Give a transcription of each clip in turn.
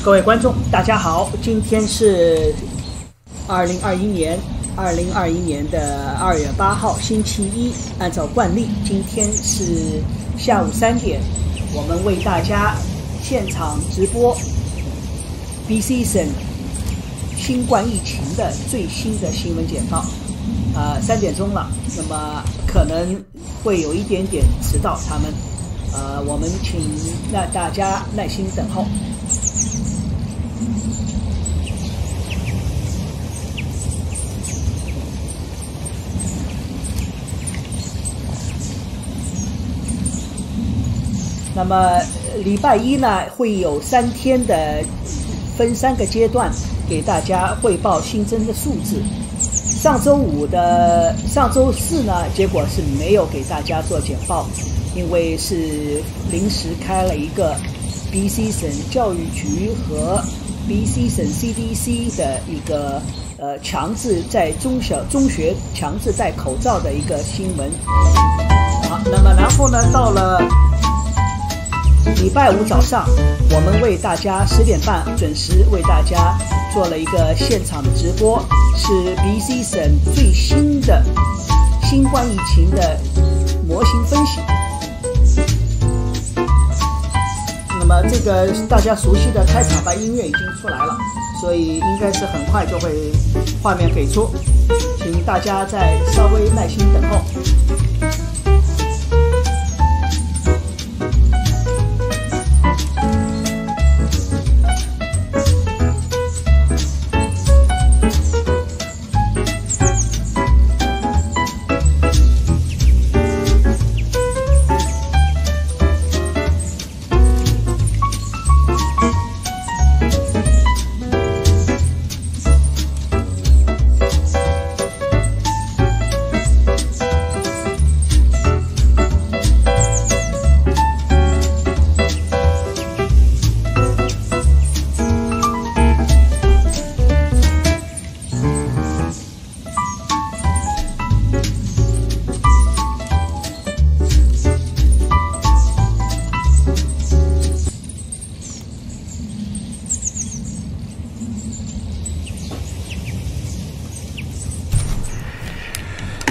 各位观众，大家好，今天是2021年的2月8号，星期一。按照惯例，今天是下午3点，我们为大家现场直播 Bc 省新冠疫情的最新的新闻简报。3点钟了，那么可能会有一点点迟到，他们我们请大家耐心等候。那么礼拜一呢，会有3天的分3个阶段给大家汇报新增的数字。上周四呢，结果是没有给大家做简报，因为是临时开了一个 BC 省教育局和 BC 省 CDC 的一个强制在中学强制戴口罩的一个新闻。好，那么然后呢，到了礼拜五早上，我们为大家10点半准时为大家做了一个现场的直播，是 BC 省最新的新冠疫情的模型分析。那么这个大家熟悉的开场白音乐已经出来了，所以应该是很快就会画面给出，请大家再稍微耐心等候。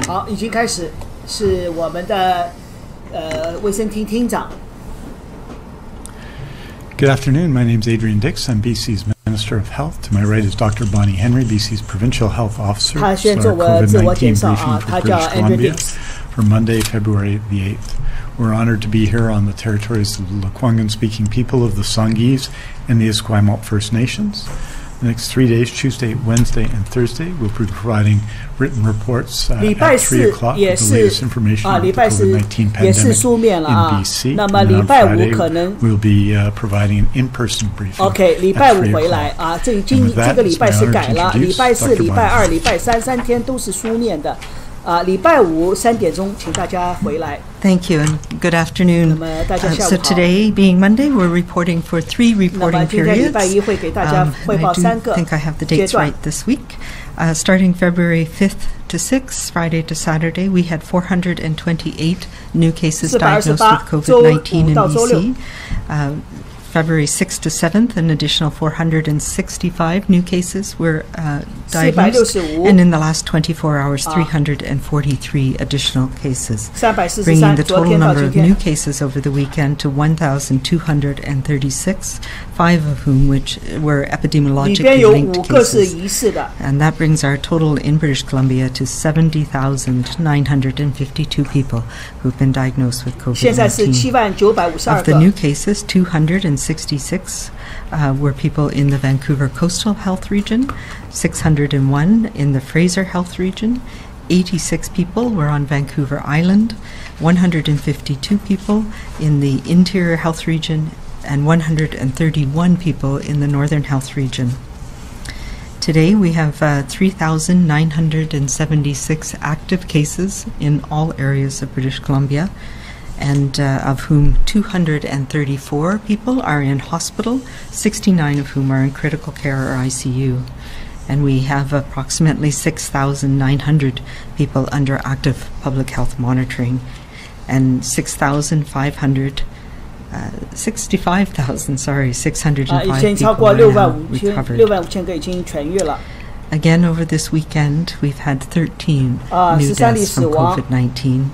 好，已经开始，是我们的卫生厅厅长。Good afternoon. My name is Adrian Dix. I'm BC's Minister of Health. To my right is Dr. Bonnie Henry, BC's Provincial Health Officer. 他先做我自我介绍啊，他叫 Adrian Dix. For Monday, February the 8th. We're honored to be here on the territories of the Lekwungen-speaking people of the Songhees and the Esquimalt First Nations. The next 3 days, Tuesday, Wednesday, and Thursday, we'll be providing written reports at 3 o'clock with the latest information on the COVID-19 pandemic in BC. And on Friday, we'll be providing an in-person briefing OK， 礼拜五回来 at 3 o'clock. 这个礼拜是改了，礼拜4、礼拜2、礼拜3 3天都是书面的。礼拜五3点钟，請大家回來。Thank you and good afternoon. So today, being Monday, we're reporting for 3 reporting periods. I think I have the dates right this week. Starting February 5th to 6th, Friday to Saturday, we had 428 new cases diagnosed with COVID-19 in BC. February 6th to 7th, an additional 465 new cases were diagnosed, and in the last 24 hours, 343 additional cases, bringing the total number of new cases over the weekend to 1,236, 5 of whom which were epidemiologically linked cases. And that brings our total in British Columbia to 70,952 people who've been diagnosed with COVID-19. Of the new cases, 266 were people in the Vancouver Coastal Health Region, 601 in the Fraser Health Region, 86 people were on Vancouver Island, 152 people in the Interior Health Region, and 131 people in the Northern Health Region. Today we have 3,976 active cases in all areas of British Columbia, and of whom 234 people are in hospital, 69 of whom are in critical care or ICU. And we have approximately 6,900 people under active public health monitoring, and 6,500 605 已经超过65000个已经痊愈了。Again, over this weekend, we've had 13 new deaths from COVID-19,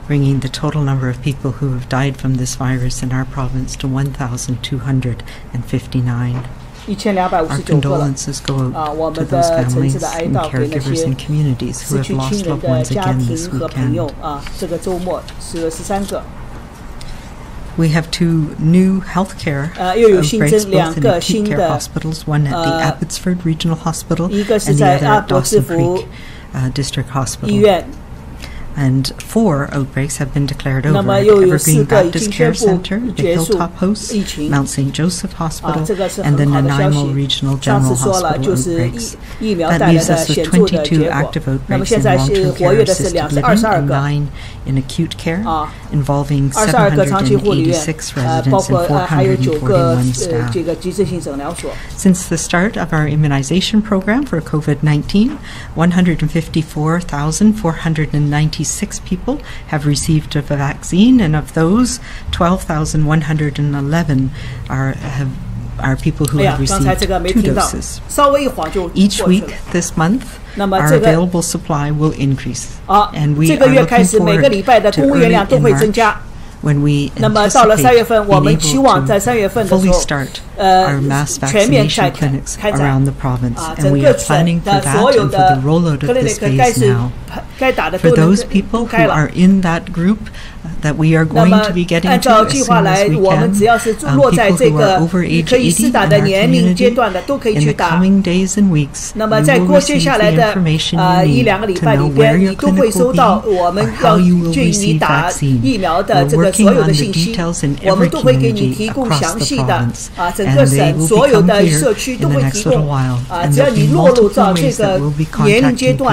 bringing the total number of people who have died from this virus in our province to 1,259. Our condolences go out to those families and caregivers and communities who have lost loved ones again this weekend. We have 2 new healthcare outbreaks, both in acute care hospitals, one at the Abbotsford Regional Hospital and the other at Dawson Creek District Hospital. And 4 outbreaks have been declared over at Evergreen Baptist Care Center, the Hilltop House, Mount St. Joseph Hospital, and the Nanaimo Regional General Hospital outbreaks. That leaves us with 22 active outbreaks in long-term care assisted living and 9 in acute care, involving 786 residents and 441 staff. Since the start of our immunization program for COVID-19, 154,496 people have received a vaccine, and of those, 12,111 are people who have received 2 doses. Each week this month, our available supply will increase, and we are looking forward to early in March, when we anticipate being able to fully start our mass vaccination clinics around the province, and we are planning for that and for the rollout of this phase now. For those people who are in that group that we are going to be getting to as soon as we can, people who are over age 80 in our community, in the coming days and weeks, you will receive the information you need to know where your clinic will be or how you will receive vaccine. We're working on the details in every community across the province, and they will become clear in the next little while. And there will be multiple ways that we'll be contacting people.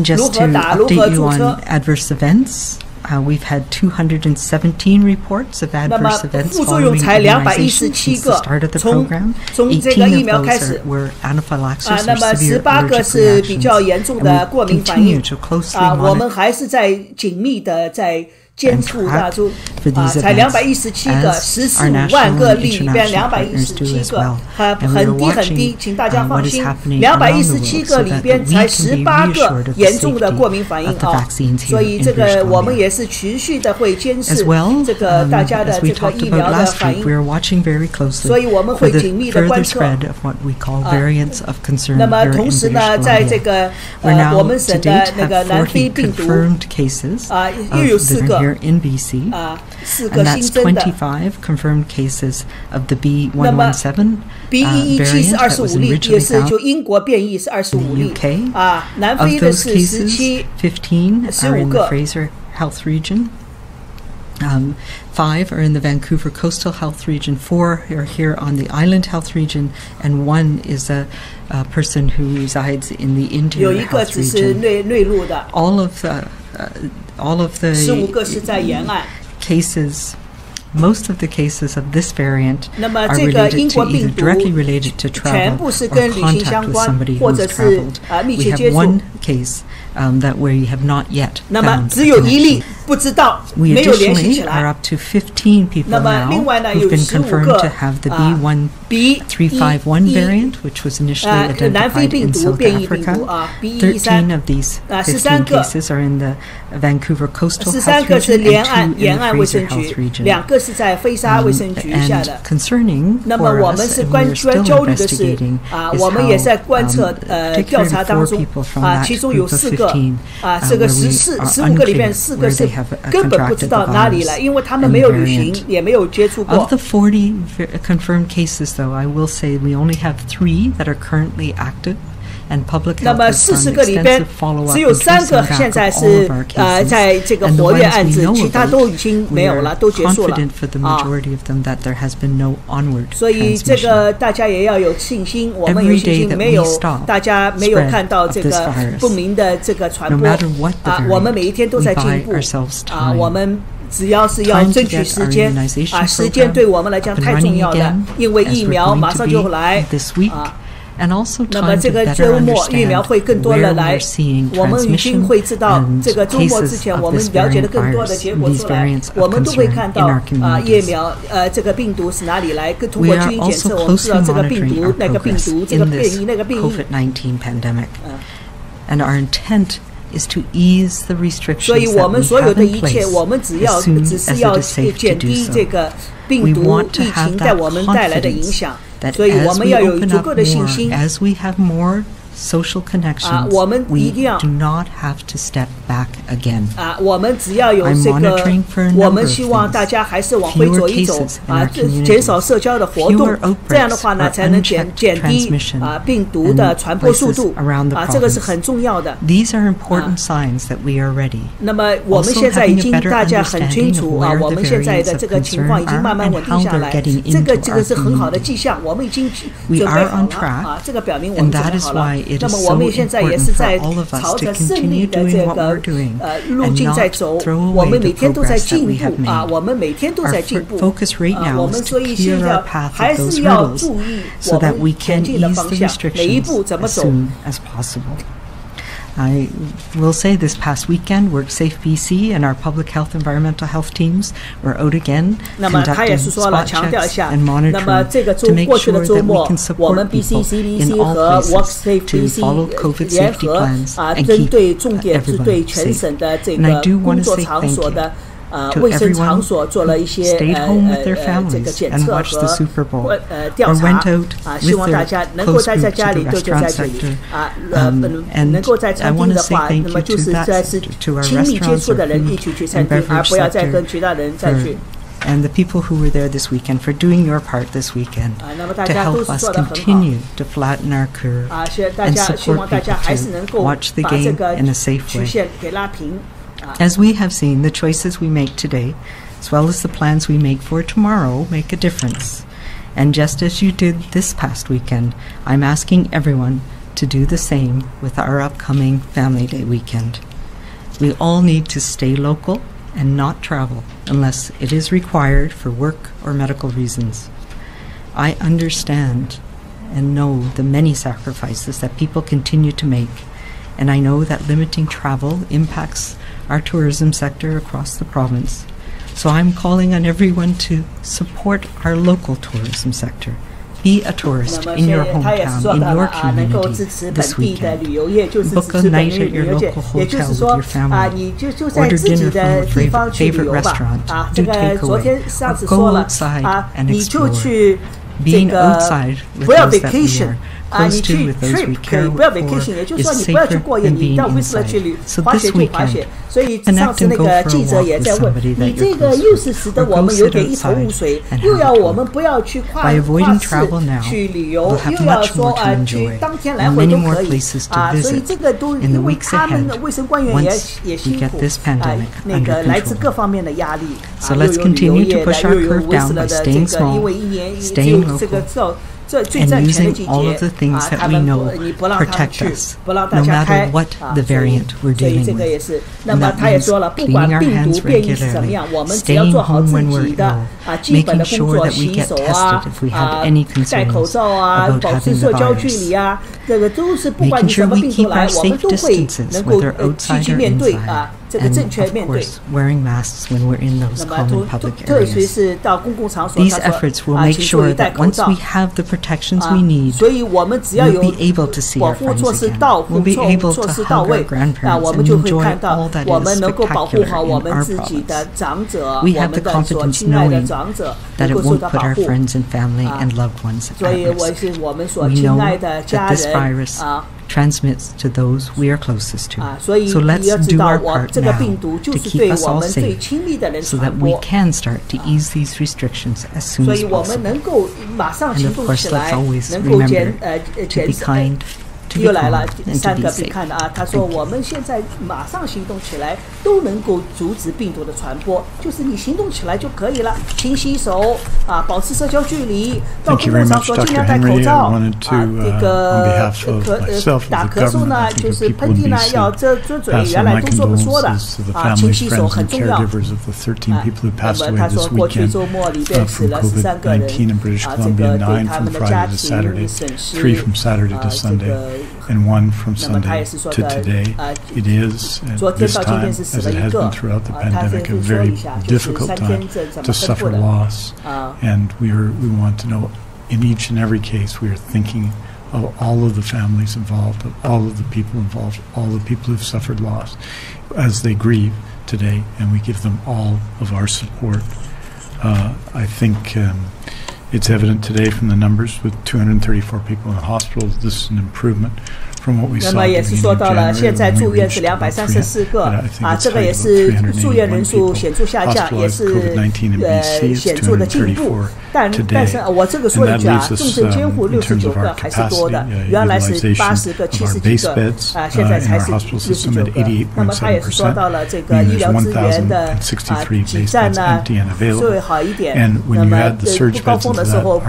Just to update you on adverse events, we've had 217 reports of adverse events following immunization since the start of the program. 18 of those were anaphylaxis or severe allergic reactions, and we continue to closely monitor and track for these events, as our national and international partners do as well. And we are watching what is happening around the world so that we can be reassured of the safety of the vaccines here in British Columbia. As well, as we talked about last week, we are watching very closely for the further spread of what we call variants of concern here in British Columbia. We now to date have 40 confirmed cases that are here in BC, and that's 25 confirmed cases of the B117 variant that was originally found in the UK. Of those cases, 15 are in the Fraser Health Region. 5 are in the Vancouver Coastal Health Region, 4 are here on the Island Health Region, and 1 is a person who resides in the Interior Health Region. All of the cases, most of the cases of this variant are related to either directly related to travel or contact with somebody who has traveled. We have 1 case that we have not yet found a connection. We additionally are up to 15 people now who've been confirmed to have the B1351 variant, which was initially identified in South Africa. 13 of these 15 cases are in the Vancouver Coastal Health Region and 2 in the Fraser Health Region. And concerning for us, and we are still investigating, is how particularly 4 people from that group of 15 where we are unclear where they have contracted the virus and the variant. Of the 40 confirmed cases, though, I will say we only have 3 that are currently active, and public health has done extensive follow-up and tracing back of all of our cases. And the ones we know about, we are confident for the majority of them that there has been no onward transmission. Every day that we stop spread of this virus, no matter what the variant, we buy ourselves time. Time to get our immunization program up and running again, as we're going to be this week. And also 那么这个周末疫苗会更多的来，我们已经会知道这个周末之前我们了解的更多的结果出来，我们都会看到疫苗这个病毒是哪里来，通过基因检测我们知道这个病毒那个病毒这个变异那个变异。COVID-19 pandemic. And our intent is to ease the restrictions 所以我们 that 所 we 有 have 的 in 一切 place 我们只是 as soon as 要 it is safe to 减 do 低这 so. 个病毒疫情在我们带来的影响，所以我们要有足够的信心。 As we have more social connections, we do not have to step back again. 我们只要有这个，我们希望大家还是往回走一走减少社交的活动，这样的话呢，才能减低病毒的传播速度这个是很重要的。 These are important signs that we are ready. 那么我们现在已经大家很清楚我们现在的这个情况已经慢慢稳定下来，这个是很好的迹象，我们已经准备好了这个表明我们准备好了。 那么我们现在也是在朝着胜利的这个路径在走，我们每天都在进步我们每天都在进步我们所以现在还是要注意我们前进的方向，每一步怎么走。 I will say this past weekend, WorkSafe BC and our public health environmental health teams were out again conducting spot checks and monitoring to make sure that we can support people in all places to follow COVID safety plans and keep everyone safe. And I do want to say thank you to everyone who stayed home with their families and watched the Super Bowl or went out with their close group to the restaurant sector. And I want to say thank you to our restaurants, our food and beverage sector, and the people who were there this weekend for doing your part this weekend to help us continue to flatten our curve and support people to watch the game in a safe way. As we have seen, the choices we make today, as well as the plans we make for tomorrow, make a difference. And just as you did this past weekend, I'm asking everyone to do the same with our upcoming Family Day weekend. We all need to stay local and not travel unless it is required for work or medical reasons. I understand and know the many sacrifices that people continue to make, and I know that limiting travel impacts our tourism sector across the province. So I'm calling on everyone to support our local tourism sector. Be a tourist in your hometown, in your community this weekend. Book a night at your local hotel with your family. Order dinner from your favorite restaurant. Do takeaway. Or go outside and explore. Being outside with those that we are close to, with those we care for, is safer than being inside. So this weekend, connect and go for a walk with somebody that you're close to, or go sit outside and have a talk. By avoiding travel now, we'll have much more to enjoy and many more places to visit in the weeks ahead once we get this pandemic under control. So let's continue to push our curve down by staying small, staying local, and using all of the things that we know protect us, no matter what the variant we're dealing with. And that means cleaning our hands regularly, staying home when we're ill, making sure that we get tested if we have any concerns about having the virus, making sure we keep our safe distances, whether outside or inside, and of course wearing masks when we're in those common public areas. These efforts will make sure that once we have the protections we need, we'll be able to see our friends again. We'll be able to hug our grandparents and enjoy all that is spectacular in our province. We have the confidence knowing that it won't put our friends and family and loved ones at risk. We know that this virus transmits to those we are closest to. So let's do our part now to keep us all safe so that we can start to ease these restrictions as soon as possible. And of course, let's always remember to be kind, to be 又来了 calm and 3 to 个 be 必 safe. 看的啊，他说我们现在马上行动起来，都能够阻止病毒的传播，就是你行动起来就可以了，勤洗手啊，保持社交距离，到公共场所尽量戴口罩啊，这个打咳嗽呢，就是喷嚏呢要遮嘴，原来都这么说的啊，勤洗手很重要。那么他说过去周末里边死了13个人啊，这个对他们的家庭损失啊，这个。And one from Sunday to today. It is, at this time, as it has been throughout the pandemic, a very difficult time to suffer loss. And we want to know, in each and every case, we are thinking of all of the families involved, of all of the people involved, all the people who've suffered loss as they grieve today, and we give them all of our support. I think it's evident today from the numbers with 234 people in the hospital. This is an improvement from what we saw. 那么也是说到了，现在住院是234个啊，这个也是住院人数显著下降，也是显著的进步。但是我这个说一句啊，重症监护69个还是多的，原来是80个、70几个啊，现在才是69个。那么他也是说到了这个医疗资源的挤占呢稍微好一点。那么不高峰的时候，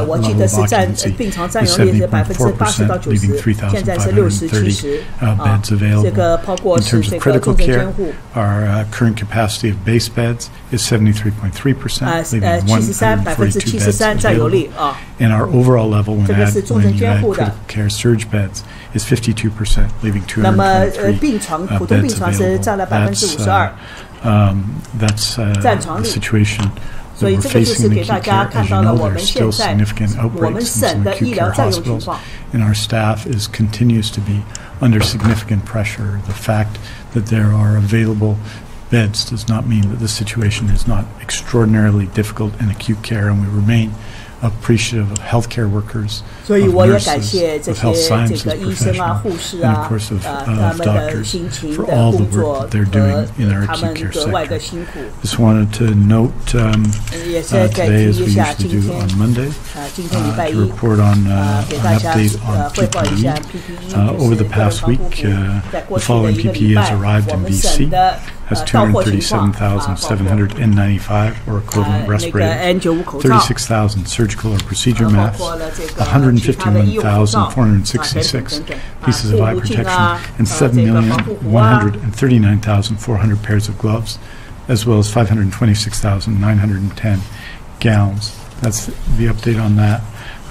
我记得是占病床占有率是80%到90%。现在是60、70啊，这个包括是这个重症监护。Our current capacity of base beds is 73.3%, leaving 73%占有率啊。And our overall level when you add critical care surge beds is 52%, leaving 223 beds available. 那么病床普通病床是占了52%。That's the situation. 所以这个就是给大家看到了我们现在我们省的医疗占用情况。And our staff continues to be under significant pressure. The fact that there are available beds does not mean that the situation is not extraordinarily difficult in acute care, and we remain appreciative of healthcare workers, 所以我也感谢这些这个医生啊、护士啊，他们的辛勤的工作和他们格外的辛苦。Just wanted to note 也是再提一下今天今天礼拜一给大家汇报一下 PPE。Over the past week, the following PPE has arrived in BC. Has 237,795 or equivalent respirators, 36,000 surgical or procedure masks, 151,466 pieces of eye protection, and 7,139,400 pairs of gloves, as well as 526,910 gowns. That's the update on that.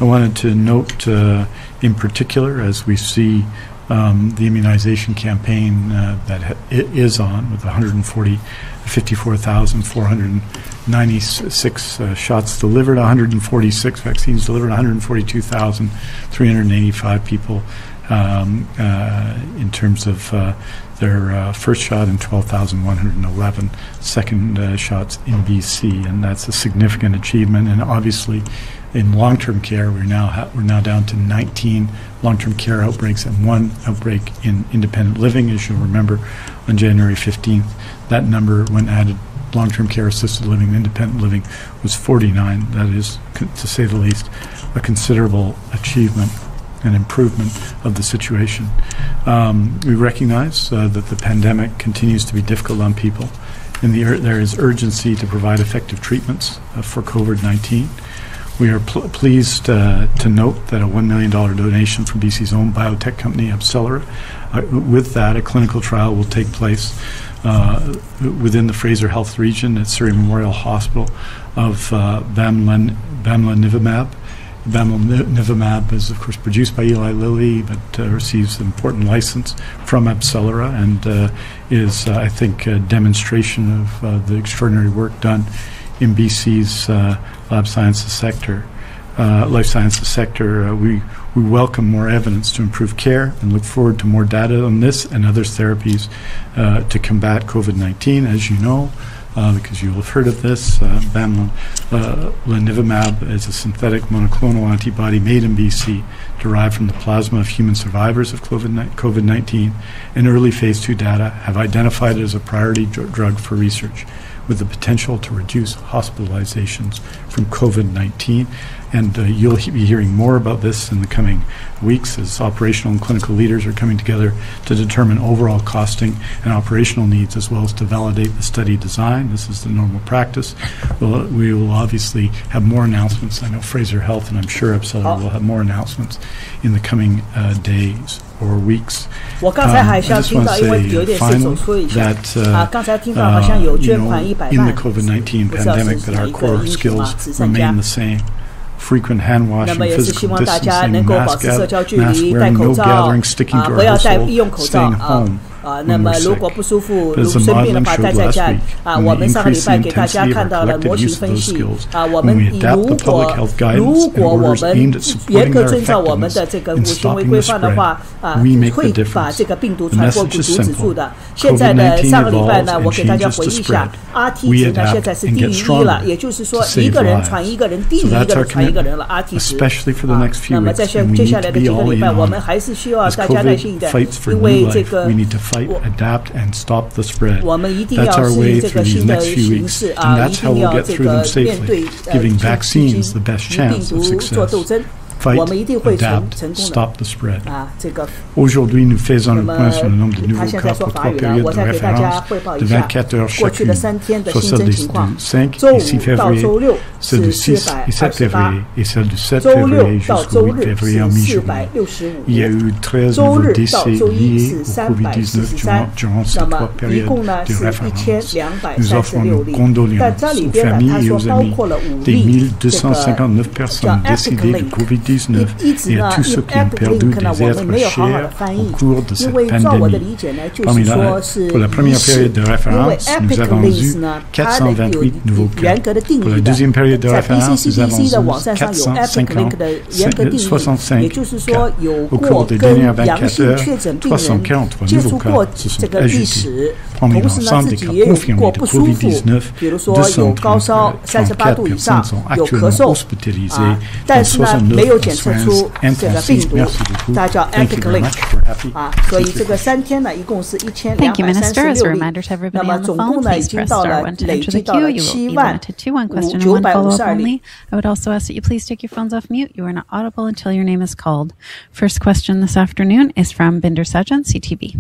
I wanted to note in particular, as we see the immunization campaign that is on with 54,496 shots delivered, 146 vaccines delivered, 142,385 people in terms of their first shot, and 12,111 second shots in BC, and that's a significant achievement. And obviously, in long-term care, we're now down to 19 long-term care outbreaks and 1 outbreak in independent living. As you'll remember, on January 15th, that number, when added long-term care, assisted living, and independent living, was 49. That is, to say the least, a considerable achievement and improvement of the situation. We recognize that the pandemic continues to be difficult on people, and there is urgency to provide effective treatments for COVID-19. We are pleased to note that a $1 million donation from BC's own biotech company, AbCellera. With that, a clinical trial will take place within the Fraser Health region at Surrey Memorial Hospital of Lenivimab. Lenivimab is, of course, produced by Eli Lilly, but receives an important license from AbCellera, and is, I think, a demonstration of the extraordinary work done in BC's life sciences sector. We welcome more evidence to improve care and look forward to more data on this and other therapies to combat COVID-19. As you know, because you will have heard of this, Lenivimab is a synthetic monoclonal antibody made in BC, derived from the plasma of human survivors of COVID-19, and early phase 2 data have identified it as a priority drug for research. with the potential to reduce hospitalizations from COVID-19. And you'll be hearing more about this in the coming weeks as operational and clinical leaders are coming together to determine overall costing and operational needs, as well as to validate the study design. This is the normal practice. We will obviously have more announcements. I know Fraser Health and I'm sure Upseller will have more announcements in the coming days or weeks. I just want to say finally that in the COVID-19 pandemic that our core skills remain the same. Frequent hand washing, physical distancing, mask wearing, no gathering, sticking to our household, staying home. 那么如果不舒服、生病的话，待在家里。我们上个礼拜给大家看到了模型分析。我们如果我们严格遵照我们的这个5行为规范的话，会把这个病毒传播阻止住的。现在的上个礼拜呢，我给大家回忆一下 ，RT 值呢现在是低于1了，也就是说一个人传一个人，低于一个人传一个人了 RT 值。那么在接下来的几个礼拜，我们还是需要大家耐心一点，因为这个。adapt and stop the spread. That's our way through these next few weeks, and that's how we'll get through them safely, giving vaccines the best chance of success. Fight, adapt, stop the spread. Aujourd'hui, nous faisons le point sur le nombre de nouveaux cas pour 3 périodes de référence de 24 heures chacune, soit celle du 5 et 6 février, celle du 6 et 7 février et celle du 7 février jusqu'au 8 février en mi-journée. Il y a eu 13 nouveaux décès liés au COVID-19 durant ces 3 périodes de référence. Nous offrons nos condoléances aux familles et aux amis des 1259 personnes décédées de COVID-19 et à tous ceux qui ont perdu des êtres chers au cours de cette pandémie. Pour la première période de référence, nous avons eu 428 nouveaux cas. Pour la deuxième période de référence, nous avons eu 465 cas. Au cours des dernières 24 heures, 343 nouveaux cas se sont ajoutés. Parmi l'ensemble des cas confirmés de COVID-19, 234 personnes sont actuellement hospitalisées dans 69 soins intensifs. Merci beaucoup. Thank you very much. We're happy. Thank you, Minister. As a reminder to everybody on the phone, please press star 1 to enter the queue. You will be limited to 1 question and 1 follow-up only. I would also ask that you please take your phones off mute. You are not audible until your name is called. First question this afternoon is from Binder Sajan, CTV.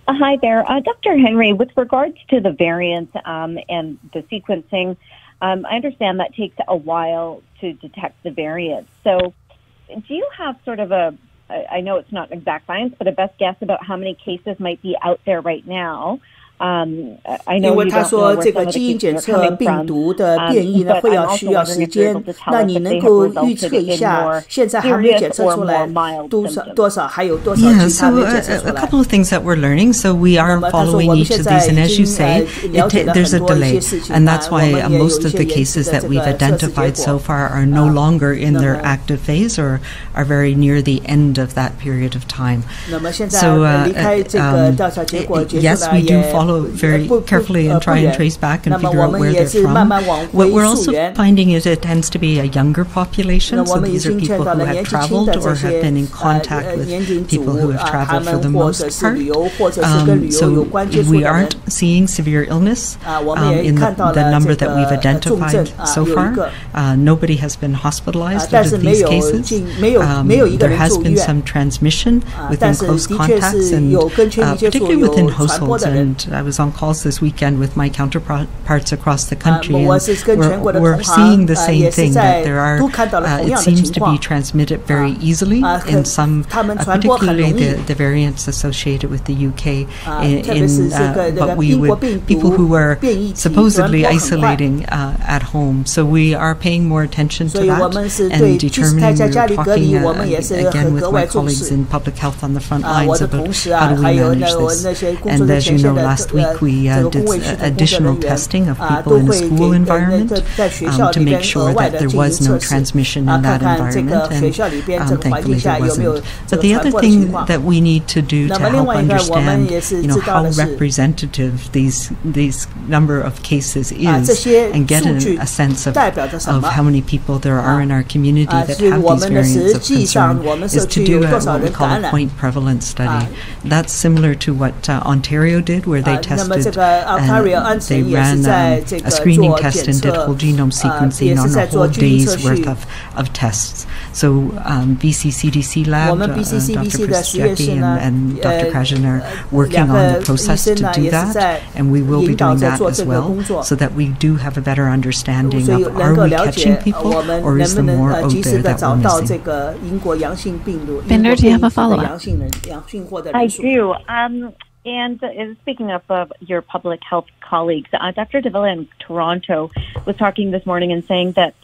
Hi there. Dr. Henry, with regards to the variants and the sequencing, I understand that takes a while to detect the variants. So do you have sort of I know it's not exact science, but a best guess about how many cases might be out there right now? I know 因为他说这个基因检测病毒的变异呢会需要时间，那你能够预测一下现在还没有检测出来多少还有多少其他没检测出来 a couple of things that we're learning. So we are following each of these, and as you say, there's a delay, and that's why most of the cases that we've identified so far are no longer in their active phase or are very near the end of that period of time. So yes, we do follow very carefully and try and trace back and figure out where they're from. What we're also finding is it tends to be a younger population, so these are people who have traveled or have been in contact with people who have traveled for the most part. So we aren't seeing severe illness in the number that we've identified so far. Nobody has been hospitalized out of these cases. There has been some transmission within close contacts and particularly within households, and I was on calls this weekend with my counterparts across the country, and we're seeing the same thing, that there are, it seems to be transmitted very easily in some, particularly the variants associated with the UK, but people who were supposedly isolating at home. So we are paying more attention to that and determining, we're talking again with my colleagues in public health on the front lines about how do we manage this. And as you know, last week we did additional testing of people in a school environment to make sure that there was no transmission in that environment, and thankfully there wasn't. But the other thing that we need to do to help understand, how representative these number of cases is, and get a sense of how many people there are in our community that have these variants of concern, is to do what we call a point prevalence study. That's similar to what Ontario did, where they they tested, they ran a screening test and did whole genome sequencing on a whole day's worth of tests. So BC CDC lab, Dr. Jackie and Dr. Krajan are working on the process to do that, and we will be doing that as well, so that we do have a better understanding of are we catching people or is there more out there that we're missing. Binder, do you have a follow-up? I do. And speaking of your public health colleagues, Dr. Davila in Toronto was talking this morning and saying that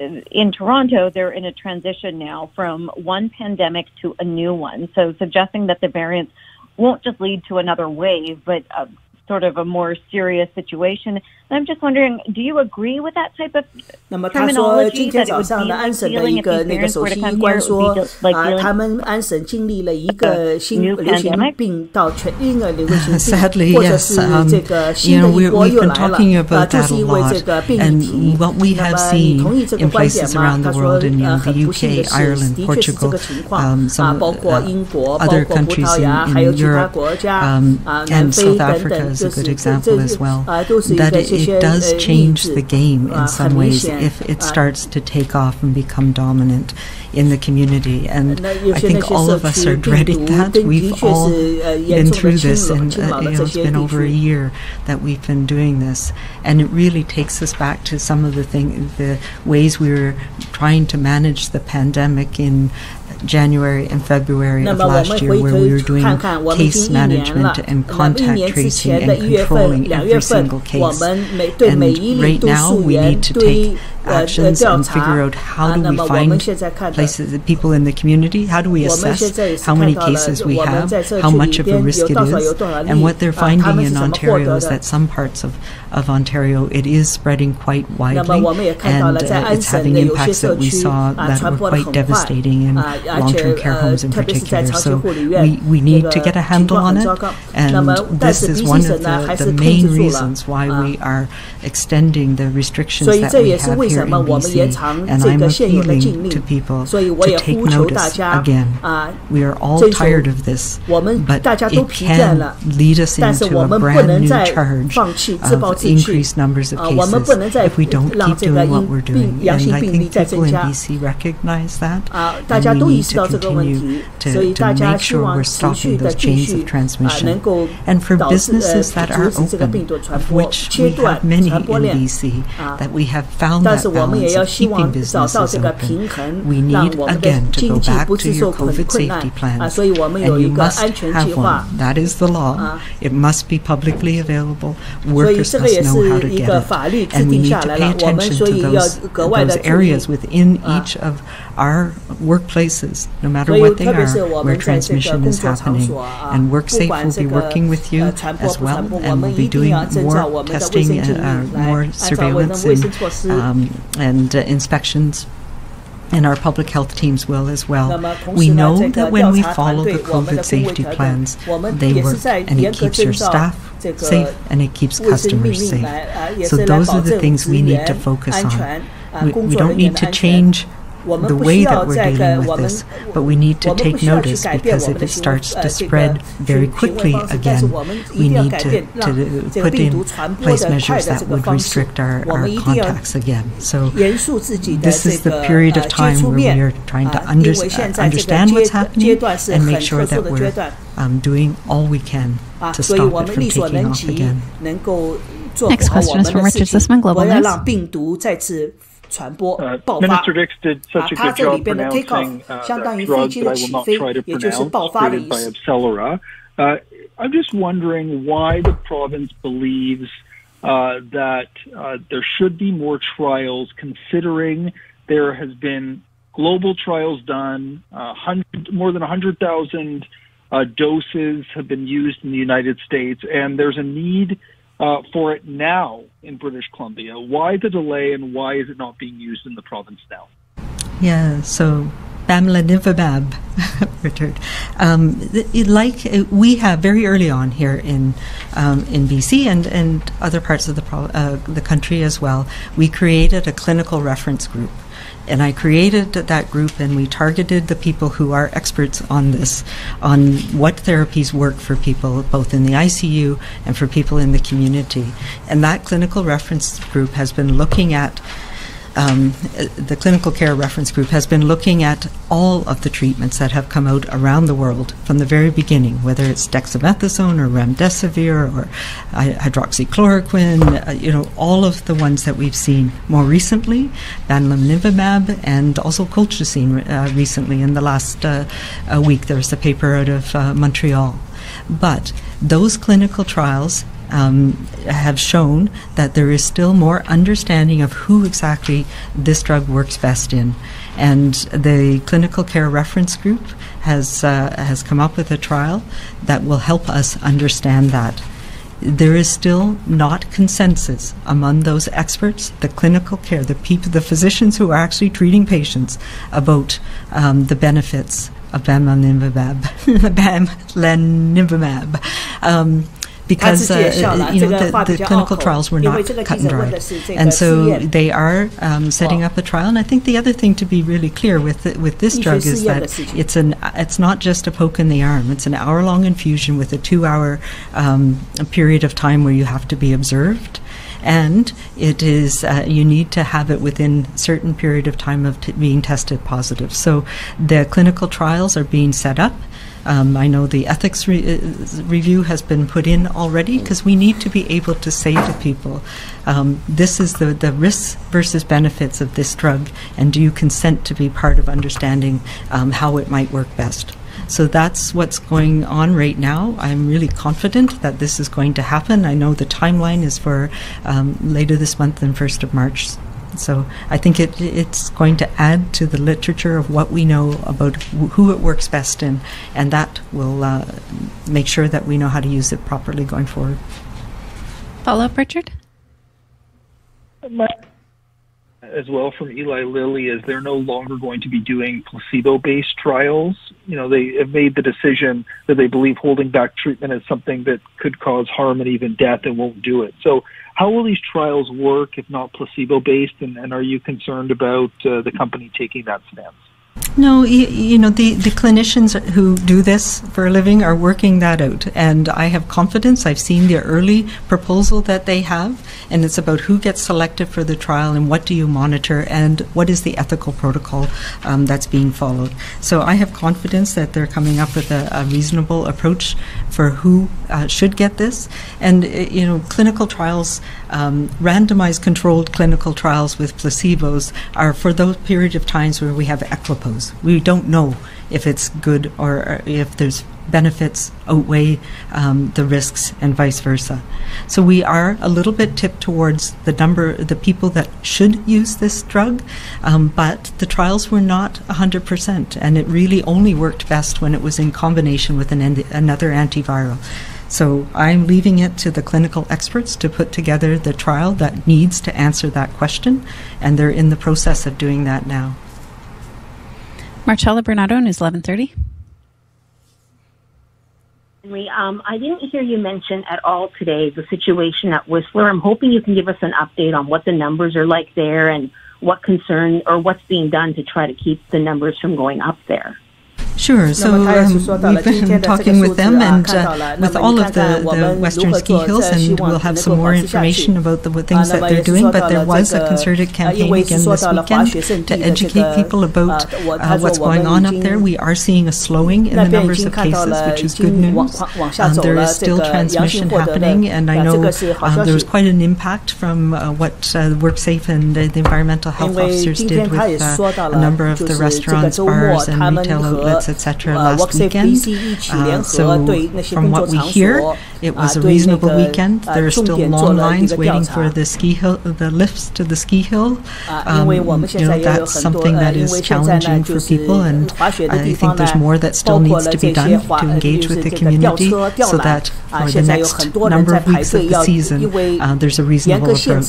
in Toronto, they're in a transition now from one pandemic to a new one. So suggesting that the variants won't just lead to another wave, but sort of a more serious situation. And I'm just wondering, do you agree with that type of terminology? That it would be like dealing if these variants were to come here, it would be like dealing with a new pandemic? Sadly, yes. We've been talking about that a lot. And what we have seen in places around the world, in the UK, Ireland, Portugal, some other countries in Europe, and South Africa is a good example as well, that it does change the game in some ways if it starts to take off and become dominant in the community. And I think all of us are dreading that. We've all been through this, and it's been over a year that we've been doing this. And it really takes us back to some of the ways we were trying to manage the pandemic in January and February of last year, where we were doing case management and contact tracing and controlling every single case. And right now we need to take actions and figure out how do we find places, people in the community, how do we assess how many cases we have, how much of a risk it is. And what they're finding in Ontario is that some parts of Ontario, it is spreading quite widely, and it's having impacts that we saw that were quite devastating in long-term care homes in particular. So we need to get a handle on it, and this is one of the main reasons why we are extending the restrictions that we have here in BC, and I'm appealing to people to take notice again. We are all tired of this, but it can lead us into a brand new charge of increased numbers of cases if we don't keep doing what we're doing. And I think people in BC recognize that, and we need to continue to make sure we're stopping those chains of transmission. And for businesses that are open, of which we have many in BC, that we have found that balance of keeping businesses open, we need again to go back to your COVID safety plans, and you must have one. That is the law. It must be publicly available. Workers must know how to get it, and we need to pay attention to those areas within each of our workplaces, no matter what they are, where transmission is happening. And WorkSafe will be working with you as well, and we'll be doing more testing, more surveillance and inspections. And our public health teams will as well. We know that when we follow the COVID safety plans, they work, and it keeps your staff safe, and it keeps customers safe. So those are the things we need to focus on. We don't need to change the way that we're dealing with this, but we need to take notice, because if it starts to spread very quickly again, we need to put in place measures that would restrict our contacts again. So this is the period of time where we are trying to understand what's happening and make sure that we're doing all we can to stop it from taking off again. Next question is from Richard Zisman, Global News. Minister Dix did such a good job pronouncing the drug that I will not try to pronounce, created by Abcelera. I'm just wondering why the province believes that there should be more trials, considering there has been global trials done, more than 100,000 doses have been used in the United States, and there's a need for it now in British Columbia. Why the delay, and why is it not being used in the province now? Yeah, so Lenivimab, Richard. We have very early on here in BC and other parts of the country as well, we created a clinical reference group. And I created that group, and we targeted the people who are experts on this, on what therapies work for people, both in the ICU and for people in the community. And that clinical reference group has been looking at the clinical care reference group has been looking at all of the treatments that have come out around the world from the very beginning, whether it's dexamethasone or remdesivir or hydroxychloroquine, all of the ones that we've seen more recently, Lenivimab and also colchicine recently in the last week. There was a paper out of Montreal. But those clinical trials have shown that there is still more understanding of who exactly this drug works best in. And the clinical care reference group has come up with a trial that will help us understand that. There is still not consensus among those experts, the clinical care, the physicians who are actually treating patients, about the benefits of Lenivimab. Because the clinical trials were not cut and dried, and so they are setting up a trial. And I think the other thing to be really clear with this drug is that it's not just a poke in the arm. It's an hour-long infusion with a 2-hour period of time where you have to be observed. And it is you need to have it within a certain period of time of being tested positive. So the clinical trials are being set up. I know the ethics review has been put in already, because we need to be able to say to people, this is the risks versus benefits of this drug, and do you consent to be part of understanding how it might work best? So that's what's going on right now. I'm really confident that this is going to happen. I know the timeline is for later this month and 1st of March. So I think it's going to add to the literature of what we know about who it works best in, and that will make sure that we know how to use it properly going forward. Follow-up, Richard? As well from Eli Lilly, is they're no longer going to be doing placebo-based trials. They have made the decision that they believe holding back treatment is something that could cause harm and even death, and won't do it. So how will these trials work if not placebo-based, and are you concerned about the company taking that stance? No, the clinicians who do this for a living are working that out, and I have confidence. I've seen the early proposal that they have, and it's about who gets selected for the trial and what do you monitor and what is the ethical protocol that's being followed. So I have confidence that they're coming up with a reasonable approach for who should get this. And clinical trials, randomized controlled clinical trials with placebos are for those period of times where we have equipoise. We don't know if it's good or if there's benefits outweigh the risks and vice versa. So we are a little bit tipped towards the people that should use this drug, but the trials were not 100%, and it really only worked best when it was in combination with another antiviral. So I'm leaving it to the clinical experts to put together the trial that needs to answer that question, and they're in the process of doing that now. Marcella Bernardo, News 1130. I didn't hear you mention at all today the situation at Whistler. I'm hoping you can give us an update on what the numbers are like there and what concern or what's being done to try to keep the numbers from going up there. Sure. So we've been talking with them and with all of the Western ski hills, and we'll have some more information about the things that they're doing. But there was a concerted campaign again this weekend to educate people about what's going on up there. We are seeing a slowing in the numbers of cases, which is good news. There is still transmission happening, and I know there was quite an impact from what WorkSafe and the environmental health officers did with a number of the restaurants, bars, and retail outlets, etc. last weekend. So from what we hear, it was a reasonable weekend. There are still long lines waiting for the ski hill, the lifts to the ski hill. That's something that is challenging for people, and I think there's more that still needs to be done to engage with the community so that for the next number of weeks of the season, there's a reasonable approach.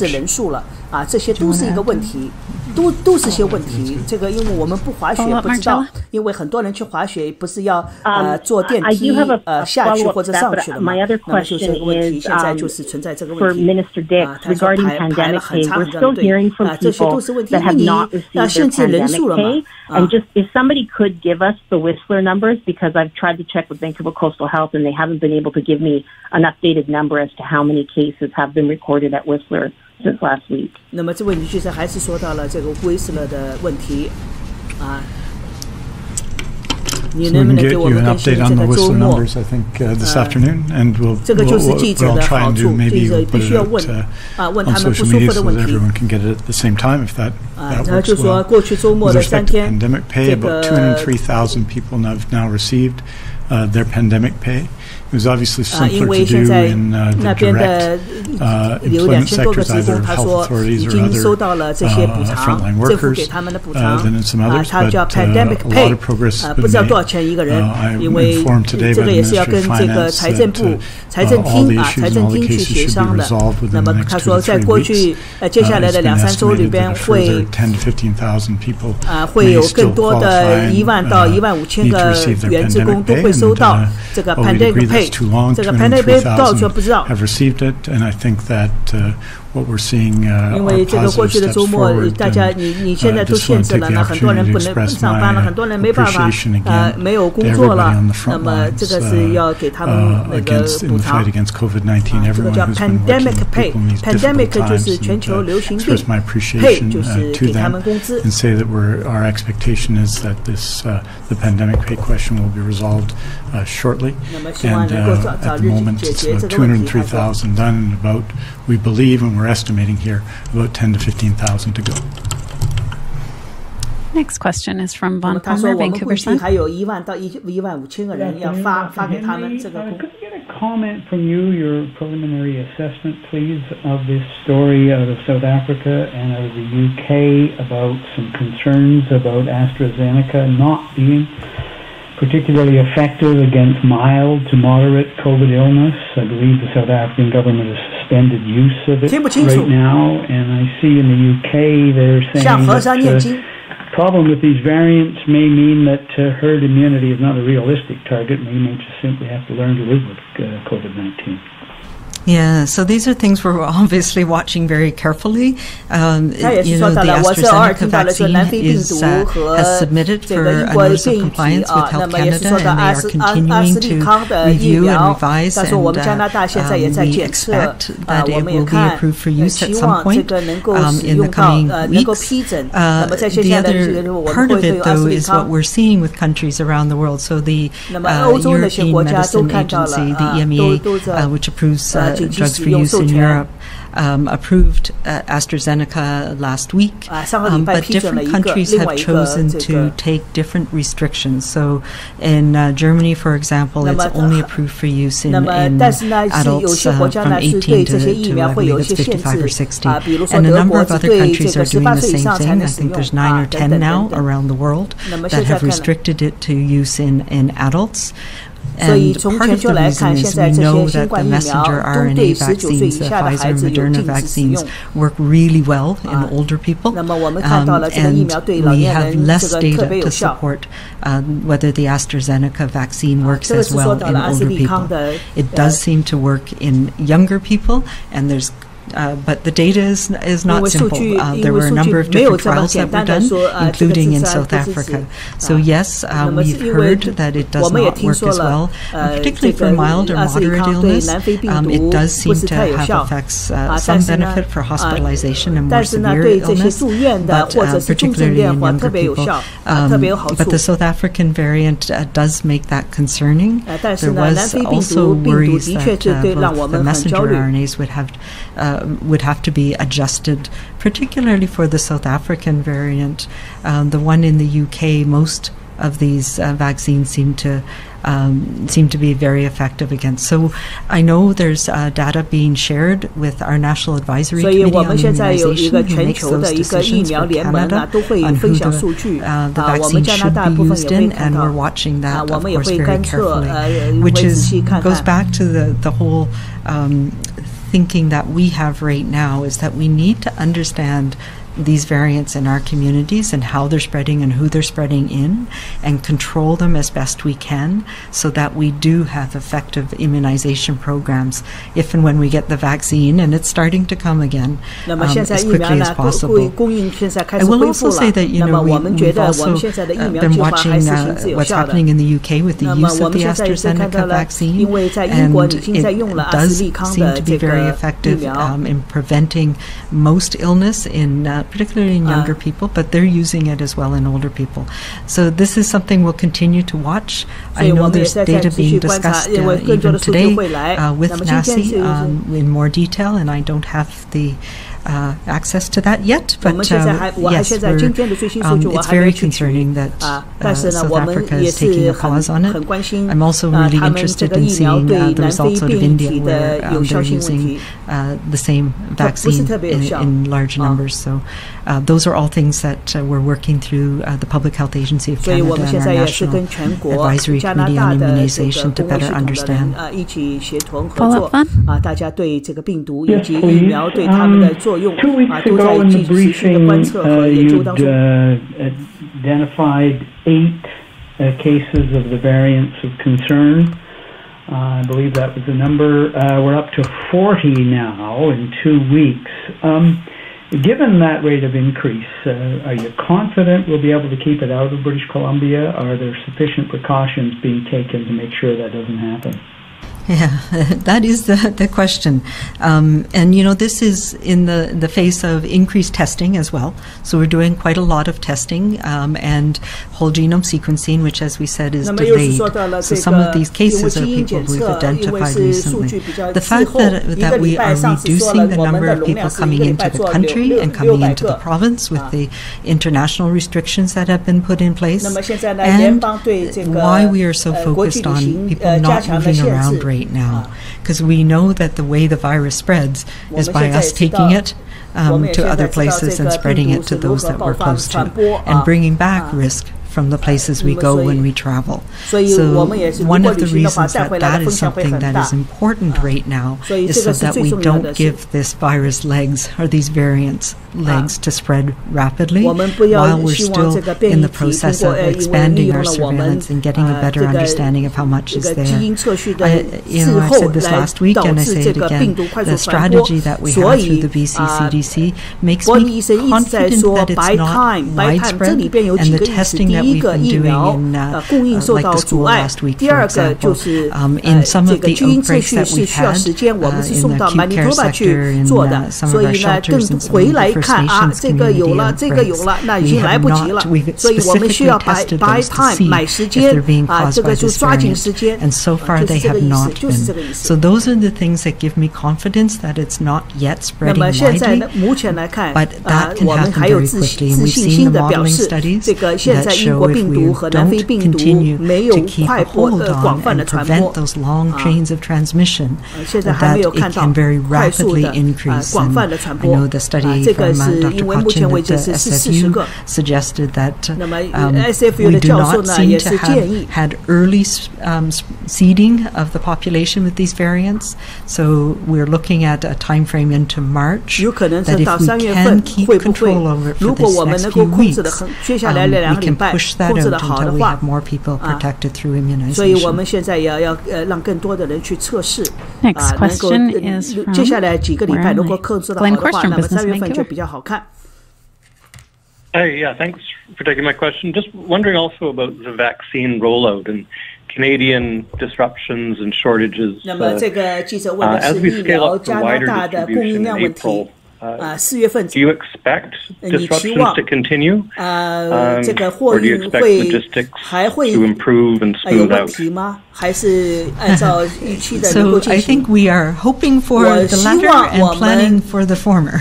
都是些问题。这个因为我们不滑雪不知道，因为很多人去滑雪不是要坐电梯下去或者上去的嘛。那么就是这个问题，现在就是存在这个问题。他说排了很长很长的队这些都是问题。因为你要限制人数了嘛。And just if somebody could give us the Whistler numbers, because I've tried to check with Vancouver Coastal Health and they haven't been able to give me an updated number as to how many cases have been recorded at Whistler since last week. 那么这问题就是还是说到了这个 Whistler 的问题啊。So we can get you an update on the Whistler numbers, I think, this afternoon, and we'll try and do maybe put it on social media so that everyone can get it at the same time if that works well. With respect to pandemic pay, about 203,000 people have now received their pandemic pay. It was obviously simpler to do in the direct employment sectors, either health authorities or other frontline workers, than in some others, but a lot of progress has been made. I'm informed today by the Ministry of Finance that all the issues and all the cases should be resolved within the next 2 to 3 weeks. It's been estimated that a further 10,000 to 15,000 people may still qualify need to receive their pandemic pay, and we agree that's too long. 203,000 have received it, and I think that what we're seeing are positive steps forward. And I just want to take the opportunity to express my appreciation again to everybody on the front lines in the fight against COVID-19. Everyone who's been working with people in these difficult times, and express my appreciation to them, and say that our expectation is that the pandemic pay question will be resolved shortly. And at the moment, it's about 203,000 done, and about, we believe, and we're estimating here, about 10,000 to 15,000 to go. Next question is from Von Palmer, Vancouver Sun. Could I get a comment from you, your preliminary assessment, please, of this story out of South Africa and out of the UK about some concerns about AstraZeneca not being particularly effective against mild to moderate COVID illness? I believe the South African government has suspended use of it right now, and I see in the UK they're saying that the problem with these variants may mean that herd immunity is not a realistic target. We may just simply have to learn to live with COVID-19. Yeah, so these are things we're obviously watching very carefully. The AstraZeneca vaccine has submitted for a notice of compliance with Health Canada, and they are continuing to review and revise, and we expect that it will be approved for use at some point in the coming weeks. The other part of it, though, is what we're seeing with countries around the world. So the European Medicine Agency, the EMA, which approves drugs for use in Europe, approved AstraZeneca last week, but different countries have chosen to take different restrictions. So in Germany, for example, it's only approved for use in adults from 18 to I believe it's 55 or 60. And a number of other countries are doing the same thing. I think there's 9 or 10 now around the world that have restricted it to use in adults. And part of the reason is we know that the messenger RNA vaccines, the Pfizer and Moderna vaccines, work really well in older people, and we have less data to support whether the AstraZeneca vaccine works as well in older people. It does seem to work in younger people, and there's but the data is not simple. There were a number of different trials that were done, including in South Africa. So yes, we've heard that it does not work as well, particularly for mild or moderate illness. It does seem to have effects, some benefit for hospitalization and more severe illness, but particularly in younger people. But the South African variant does make that concerning. There was also worries that both the messenger RNAs would have to be adjusted, particularly for the South African variant. The one in the UK, most of these vaccines seem to be very effective against. So I know there's data being shared with our National Advisory Committee on Immunization, who makes those decisions for Canada on who the vaccine should be used in, and we're watching that, of course, very carefully, which goes back to the whole thinking that we have right now, is that we need to understand these variants in our communities and how they're spreading and who they're spreading in, and control them as best we can so that we do have effective immunization programs if and when we get the vaccine, and it's starting to come again as quickly as possible. I will also say that, we've also been watching what's happening in the UK with the use of the AstraZeneca vaccine, and it does seem to be very effective in preventing most illness in particularly in younger people, but they're using it as well in older people. So this is something we'll continue to watch. I know there's data being discussed even today with NACI in more detail, and I don't have the access to that yet, but yes, it's very concerning that South Africa is taking a pause on it. I'm also really interested in seeing the results out of India, where they're using the same vaccine in large numbers. So those are all things that we're working through the Public Health Agency of Canada and our National Advisory Committee on Immunization to better understand. Follow-up on? 2 weeks ago in the briefing, you'd identified 8 cases of the variants of concern. I believe that was the number. We're up to 40 now in 2 weeks. Given that rate of increase, are you confident we'll be able to keep it out of British Columbia? Are there sufficient precautions being taken to make sure that doesn't happen? Yeah, that is the question. And, this is in the face of increased testing as well. So we're doing quite a lot of testing and whole genome sequencing, which, as we said, is delayed. So some of these cases are people we've identified recently. The fact that we are reducing the number of people coming into the country and coming into the province with the international restrictions that have been put in place, and why we are so focused on people not moving around right now, because we know that the way the virus spreads is by us taking it to other places and spreading it to those that we're close to, and bringing back risk from the places we go when we travel. So one of the reasons that is something that is important right now is so that we don't give this virus legs, or these variants legs, to spread rapidly while we're still in the process of expanding our surveillance and getting a better understanding of how much is there. I said this last week, and I say it again, the strategy that we have through the BC CDC makes me confident that it's not widespread, and the testing that we've been doing in like the school last week, for example, in some of the outbreaks that we've had in the acute care sector, in some of our shelters and some of the First Nations community outbreaks, we've specifically tested those to see if they're being caused by this variant, and so far they have not been. So those are the things that give me confidence that it's not yet spreading widely, but that can happen very quickly, and we've seen the modeling studies that show if we don't continue to keep a hold on and prevent those long chains of transmission, that it can very rapidly increase. And I know the study from Dr. Cochin at SFU suggested that we do not seem to have had early seeding of the population with these variants. So we're looking at a time frame into March that if we can keep control over it for this next few weeks, we can push that out until we have more people protected through immunization. Next question is from Glenn Korstrom, Business Vancouver. Hey, thanks for taking my question. Just wondering also about the vaccine rollout and Canadian disruptions and shortages. As we scale up the wider distribution in April, do you expect disruptions to continue? Or do you expect logistics to improve and smooth out? So I think we are hoping for the latter and planning for the former.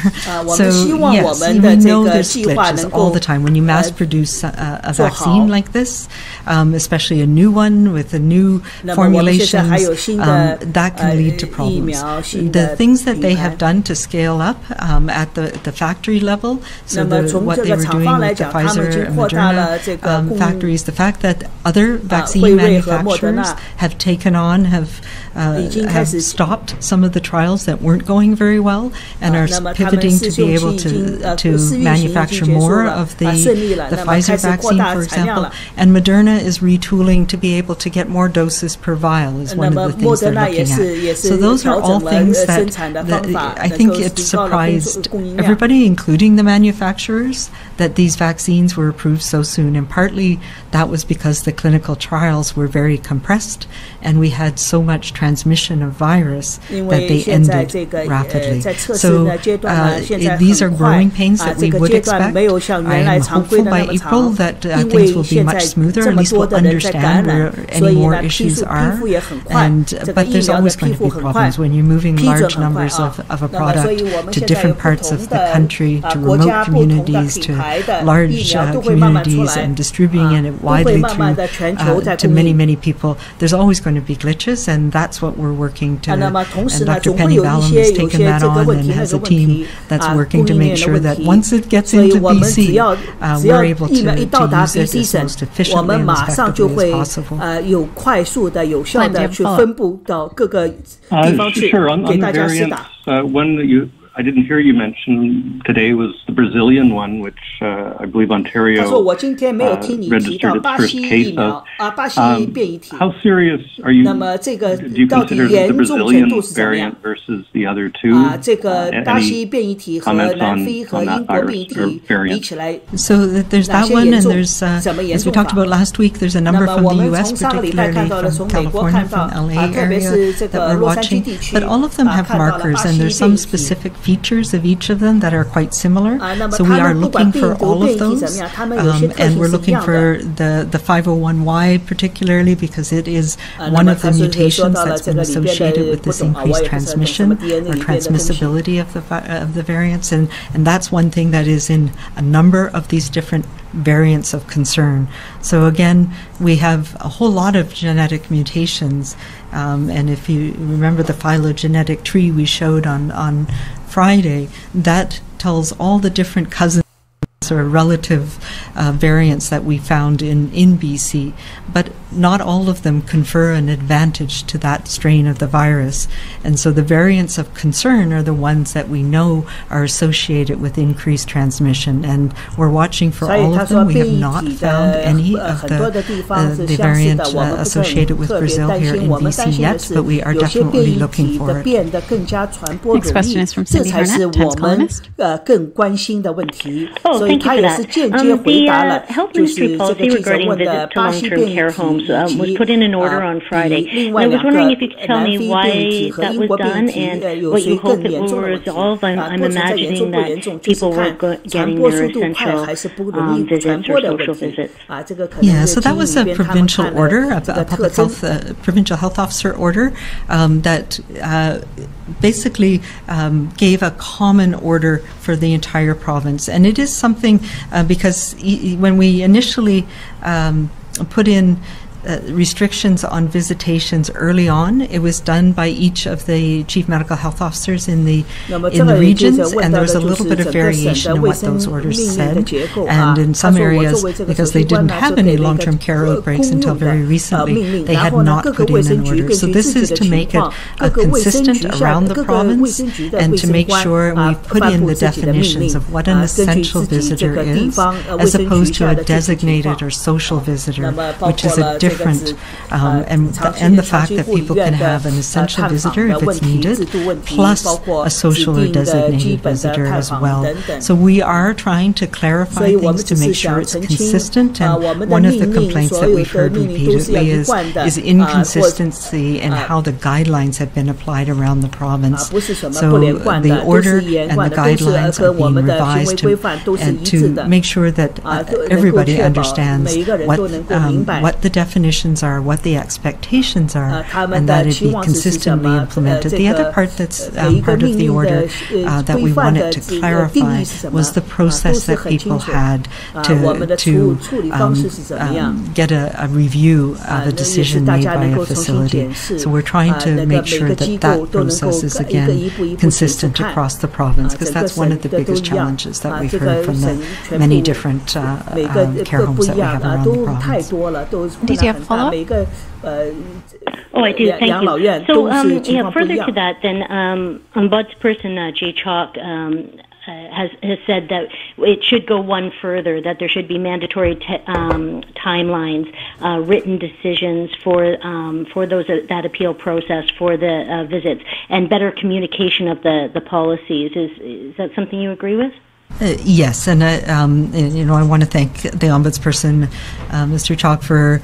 So yes, we know there's glitches all the time. When you mass produce a vaccine like this, especially a new one with a new formulations, that can lead to problems. The things that they have done to scale up at the factory level, so what they were doing with the Pfizer and Moderna factories, the fact that other vaccine manufacturers have taken on, have stopped some of the trials that weren't going very well and are pivoting to be able to manufacture more of the Pfizer vaccine, for example. And Moderna is retooling to be able to get more doses per vial is one of the things they're looking at. So those are all things that I think it surprised everybody, including the manufacturers, that these vaccines were approved so soon. And partly that was because the clinical trials were very compressed and we had so much transmission of virus that they ended rapidly. So these are growing pains that we would expect. I am hopeful by April that things will be much smoother, at least we'll understand where any more issues are. But there's always going to be problems when you're moving large numbers of a product to different parts of the country, to remote communities, to large communities, and distributing it widely through to many, many people. There's always going to be glitches, and that's what we're working to. And Dr. Penny Ballum has taken that on and has a team that's working to make sure that once it gets into BC, we're able to use it as most efficiently and effectively as possible. Sure. On the variants, one that I didn't hear you mention today was the Brazilian one, which I believe Ontario registered its first case of. How serious are you? Do you consider the Brazilian variant versus the other two? Any comments on that virus or variant? So there's that one, and there's, as we talked about last week, there's a number from the U.S., particularly from California, from L.A. area that we're watching. But all of them have markers, and there's some specific features of each of them that are quite similar. So we are looking for all of those, and we're looking for the 501Y particularly because it is one of the mutations that's been associated with this increased transmission or transmissibility of the variants, and that's one thing that is in a number of these different variants of concern. So again, we have a whole lot of genetic mutations, and if you remember the phylogenetic tree we showed on Friday, that tells all the different cousins or relative variants that we found in BC, but not all of them confer an advantage to that strain of the virus. And so the variants of concern are the ones that we know are associated with increased transmission, and we're watching for all of them. We have not found any of the variant associated with Brazil here in BC yet, but we are definitely looking for it. Next question is from Cindy Harnett, Times columnist. Thank you for that. The health ministry policy regarding visits to long-term care homes was put in an order on Friday. And I was wondering if you could tell me why that was done and what you hope it will resolve. I'm imagining that people weren't getting their essential visits or social visits. Yeah, so that was a provincial order, a public health, provincial health officer order that basically gave a common order for the entire province. And it is something because when we initially put in restrictions on visitations early on, it was done by each of the chief medical health officers in the regions, and there was a little bit of variation in what those orders said. And in some areas, because they didn't have any long-term care outbreaks until very recently, they had not put in an order. So this is to make it consistent around the province and to make sure we put in the definitions of what an essential visitor is, as opposed to a designated or social visitor, which is a different and the fact that people can have an essential visitor if it's needed, plus a social or designated visitor as well. So we are trying to clarify things to make sure it's consistent, and one of the complaints that we've heard repeatedly is inconsistency in how the guidelines have been applied around the province. So the order and the guidelines are being revised to make sure that everybody understands what the definitions are, what the expectations are, and that it be consistently implemented. The other part that's part of the order that we wanted to clarify was the process that people had to get a review of a decision made by a facility. So we're trying to make sure that that process is again consistent across the province, because that's one of the biggest challenges that we've heard from the many different care homes that we have around the province. you have a follow-up? Oh, I do. Thank you. So, further to that, then, Ombudsperson Jay Chalk has said that it should go one further, that there should be mandatory timelines, written decisions for those that appeal process for the visits, and better communication of the policies. Is that something you agree with? Yes, and I want to thank the Ombudsperson, Mr. Chalk, for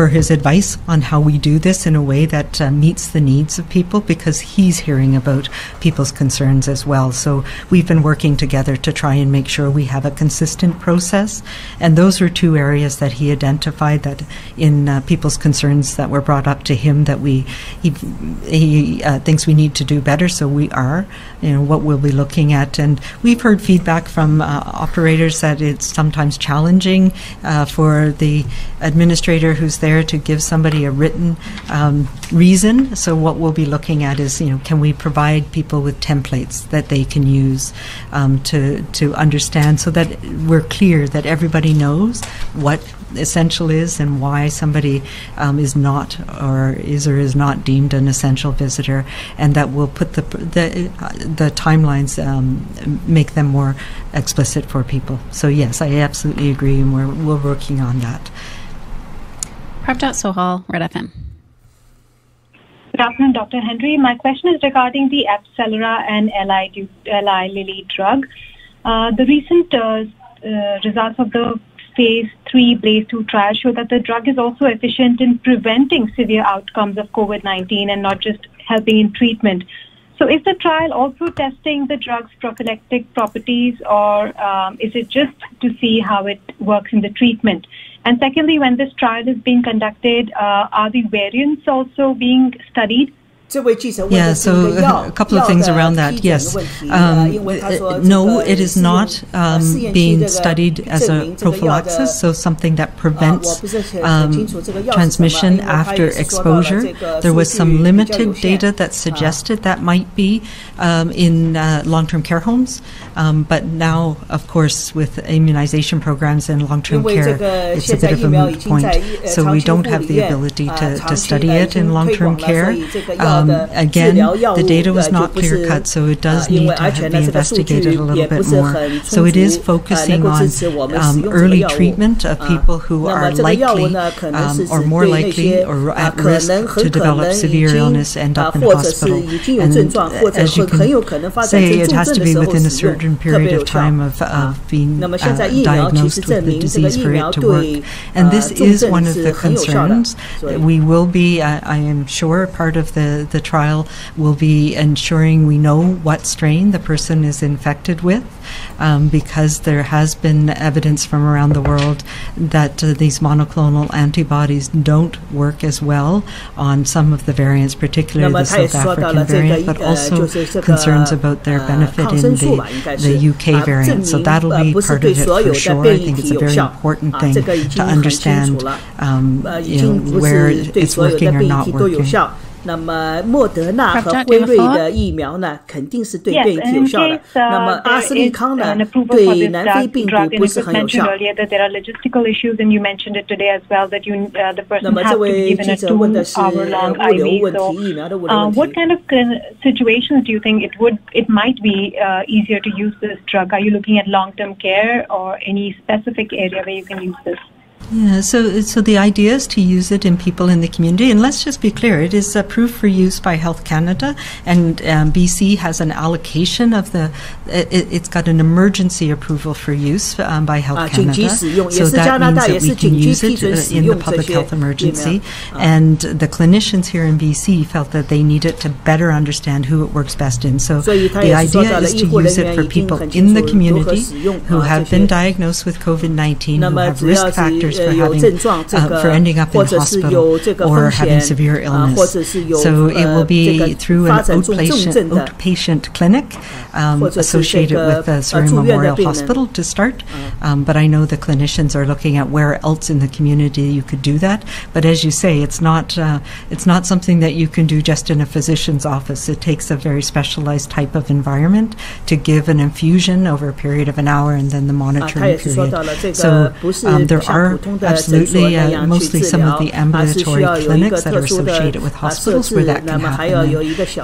his advice on how we do this in a way that meets the needs of people, because he's hearing about people's concerns as well. So we've been working together to try and make sure we have a consistent process, and those are two areas that he identified that in people's concerns that were brought up to him that he thinks we need to do better. So we are, what we'll be looking at, and we've heard feedback from operators that it's sometimes challenging for the administrator who's there to give somebody a written reason. So what we'll be looking at is, can we provide people with templates that they can use to understand, so that we're clear that everybody knows what essential is and why somebody is not or is not deemed an essential visitor, and that will put the timelines, make them more explicit for people. So yes, I absolutely agree, and we're working on that. Pravjot Sohal, Red FM. Good afternoon, Dr. Henry. My question is regarding the Accelera and Eli Lilly drug. The recent results of the Phase 3 Blaze 2 trial show that the drug is also efficient in preventing severe outcomes of COVID-19 and not just helping in treatment. So is the trial also testing the drug's prophylactic properties, or is it just to see how it works in the treatment? And secondly, when this trial is being conducted, are the variants also being studied? Yeah, so a couple of things around that. Yes. No, it is not being studied as a prophylaxis, so something that prevents transmission after exposure. There was some limited data that suggested that might be in long-term care homes, but now, of course, with immunization programs and long-term care, it's a bit of a moot point. So we don't have the ability to study it in long-term care. Again, the data was not clear-cut, so it does need to be investigated a little bit more. So it is focusing on early treatment of people who are likely or more likely or at risk to develop severe illness, end up in hospital. And as you can say, it has to be within a certain period of time of being diagnosed with the disease for it to work. And this is one of the concerns. We will be, I am sure, part of the trial will be ensuring we know what strain the person is infected with, because there has been evidence from around the world that these monoclonal antibodies don't work as well on some of the variants, particularly the South African variant, but also concerns about their benefit in the UK variant. So that'll be part of it for sure. I think it's a very important thing to understand where it's working or not working. 那么莫德纳和辉瑞的疫苗呢，肯定是对变异有效的。那么阿斯利康呢，对南非病毒不是很有效。那么这位记者问的是物流问题、疫苗的物流问题。What kind of situations do you think it might be easier to use this drug? Are you looking at long-term care or any specific area where you can use this? Yeah, so the idea is to use it in people in the community, and let's just be clear, it is approved for use by Health Canada, and BC has an allocation of it's got an emergency approval for use by Health Canada, so that means that we can use it in the public health emergency, and the clinicians here in BC felt that they need it to better understand who it works best in. So the idea is to use it for people in the community who have been diagnosed with COVID-19, who have risk factors for ending up in hospital or having severe illness. So it will be through an outpatient clinic associated with Surrey Memorial Hospital to start. But I know the clinicians are looking at where else in the community you could do that. But as you say, it's not something that you can do just in a physician's office. It takes a very specialized type of environment to give an infusion over a period of an hour and then the monitoring period. So there are Absolutely, mostly some of the ambulatory clinics that are associated with hospitals where that can happen,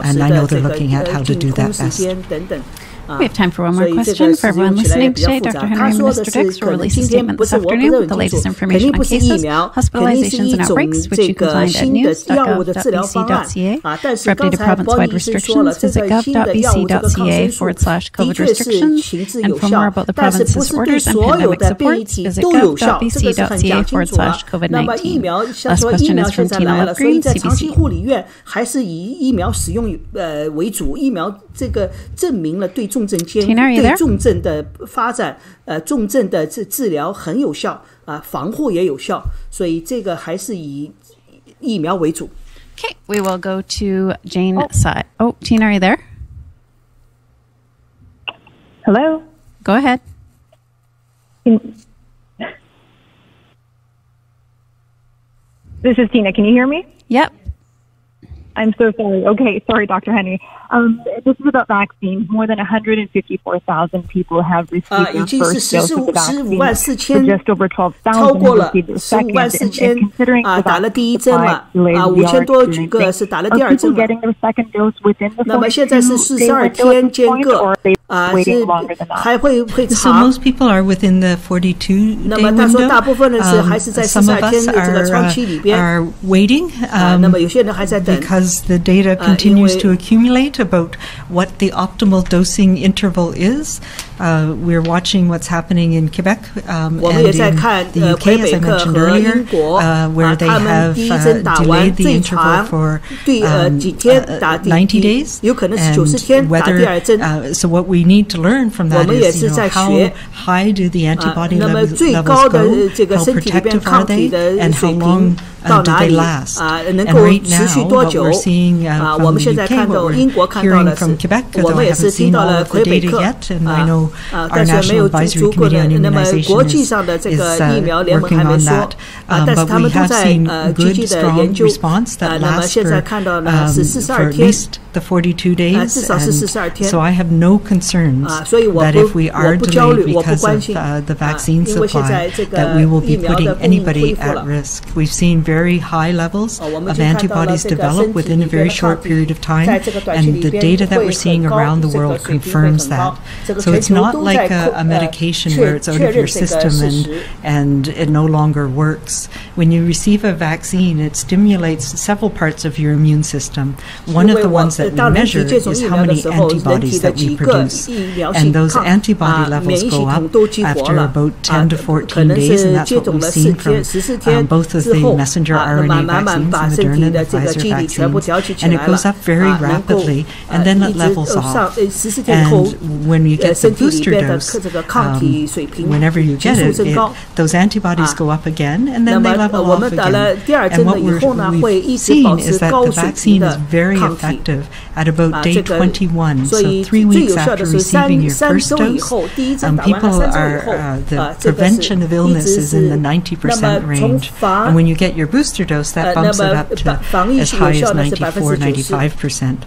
and I know they're looking at how to do that best. We have time for one more question. For everyone listening today, Dr. Henry and Mr. Dix will release a statement this afternoon with the latest information on cases, hospitalizations, and outbreaks, which you can find at news.gov.bc.ca. For updated province-wide restrictions, visit gov.bc.ca/COVID restrictions. And for more about the province's orders and pandemic supports, visit gov.bc.ca/COVID-19. Last question is from Tina Lupgreen, CBC. 还是以疫苗使用为主，疫苗这个证明了对重症对重症的发展，重症的治疗很有效防护也有效，所以这个还是以疫苗为主。Okay, we will go to Jane Tsai. Oh, Tina, are you there? Hello. Go ahead. This is Tina. Can you hear me? Yep. I'm so sorry. Okay, sorry, Dr. Henry. This is about vaccines. More than 154,000 people have received their first dose of the vaccine. So just over 12,000 have received their second. And considering the vaccine supply delays we are experiencing, are people getting their second dose within the 42-day window at this point, or are they waiting longer than that? So most people are within the 42-day window. Some of us are waiting because the data continues to accumulate about what the optimal dosing interval is. We're watching what's happening in Quebec and in the UK, as I mentioned earlier, where they have delayed the interval for 90 days. And whether, so what we need to learn from that is, how high do the antibody levels go, how protective are they, and how long do they last? And right now, what we're seeing from the UK, what we're hearing from Quebec, though I haven't seen all of the data yet, and I know our National Advisory Committee on Immunization is working on that. But we have seen good, strong response that lasts for at least the 42 days. And so I have no concerns that if we are delayed because of the vaccine supply, that we will be putting anybody at risk. We've seen very high levels of antibodies develop within a very short period of time, and the data that we're seeing around the world confirms that. So it's not like a medication where it's out of your system and it no longer works. When you receive a vaccine, it stimulates several parts of your immune system. One of the ones that we measure is how many antibodies that we produce. And those antibody levels go up after about 10 to 14 days, and that's what we've seen from both of the messenger RNA vaccines, Moderna and Pfizer vaccines. And it goes up very rapidly, and then it levels off. And when you get the booster dose, whenever you get it, those antibodies go up again, and then they level off again. And what we've seen is that the vaccine is very effective at about day 21, so 3 weeks after receiving your first dose. People are, the prevention of illness is in the 90% range. And when you get your booster dose, that bumps it up to as high as 94, 95%.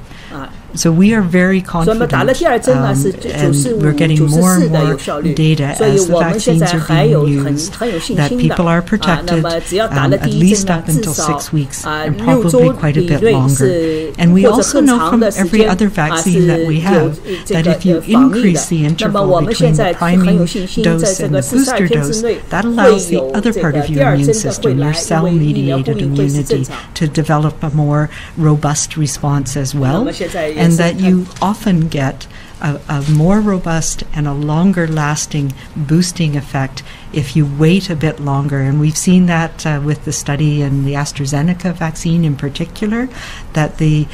So we are very confident, and we're getting more and more data as the vaccines are being used, that people are protected at least up until 6 weeks, and probably quite a bit longer. And we also know from every other vaccine that we have that if you increase the interval between the priming dose and the booster dose, that allows the other part of your immune system, your cell-mediated immunity, to develop a more robust response as well. And that you often get a more robust and a longer lasting boosting effect if you wait a bit longer. And we've seen that with the study in the AstraZeneca vaccine in particular, that the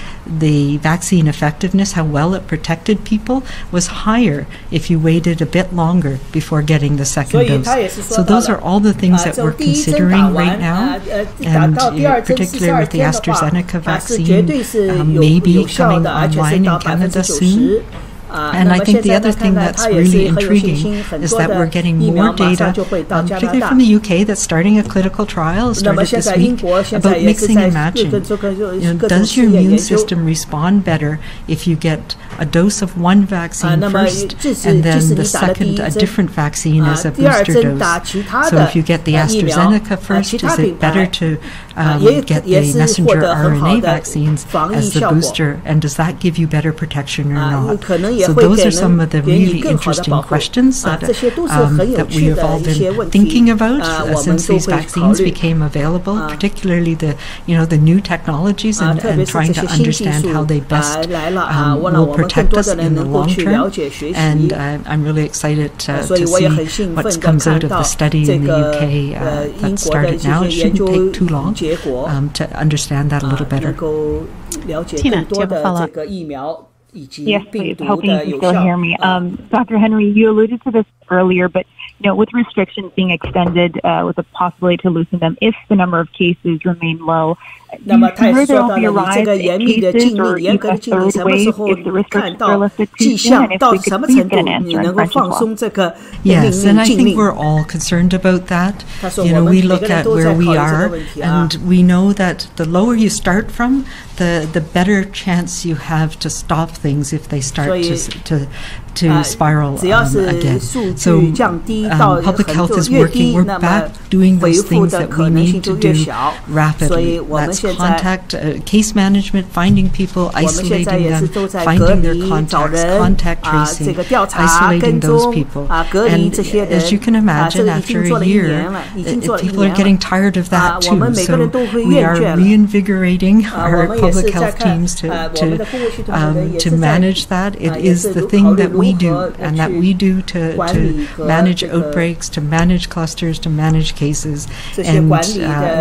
vaccine effectiveness, how well it protected people, was higher if you waited a bit longer before getting the second dose. So those are all the things that we're considering right now, and particularly with the AstraZeneca vaccine maybe coming online in Canada soon. And I think the other thing that's really intriguing is that we're getting more data, particularly from the UK, that's starting a clinical trial started this week about mixing and matching. Does your immune system respond better if you get a dose of one vaccine first and then the second a different vaccine as a booster dose? So if you get the AstraZeneca first, is it better to get the messenger RNA vaccines as the booster, and does that give you better protection or not? So those are some of the really interesting questions that we have all been thinking about since these vaccines became available, particularly the new technologies and trying to understand how they best will protect us in the long term. And I'm really excited to see what comes out of the study in the UK that started now. It shouldn't take too long to understand that a little better. Tina, do you have a follow-up? Yes, please. Hoping you can still hear me. Dr. Henry, you alluded to this earlier, but with restrictions being extended, with the possibility to loosen them if the number of cases remain low, do you fear there will be a rise in cases or even a third wave if the restrictions are lifted too soon, and if we could please get an answer in French as well? Yes, and I think we're all concerned about that. We look at where we are, and we know that the lower you start from, the better chance you have to stop things if they start to spiral again. So public health is working. We're back doing those things that we need to do rapidly. That's contact, case management, finding people, isolating them, finding their contacts, contact tracing, isolating those people. And as you can imagine, after a year, people are getting tired of that too. So we are reinvigorating our public health teams to manage that. It is the thing that we do, and that we do to manage outbreaks, to manage clusters, to manage cases. And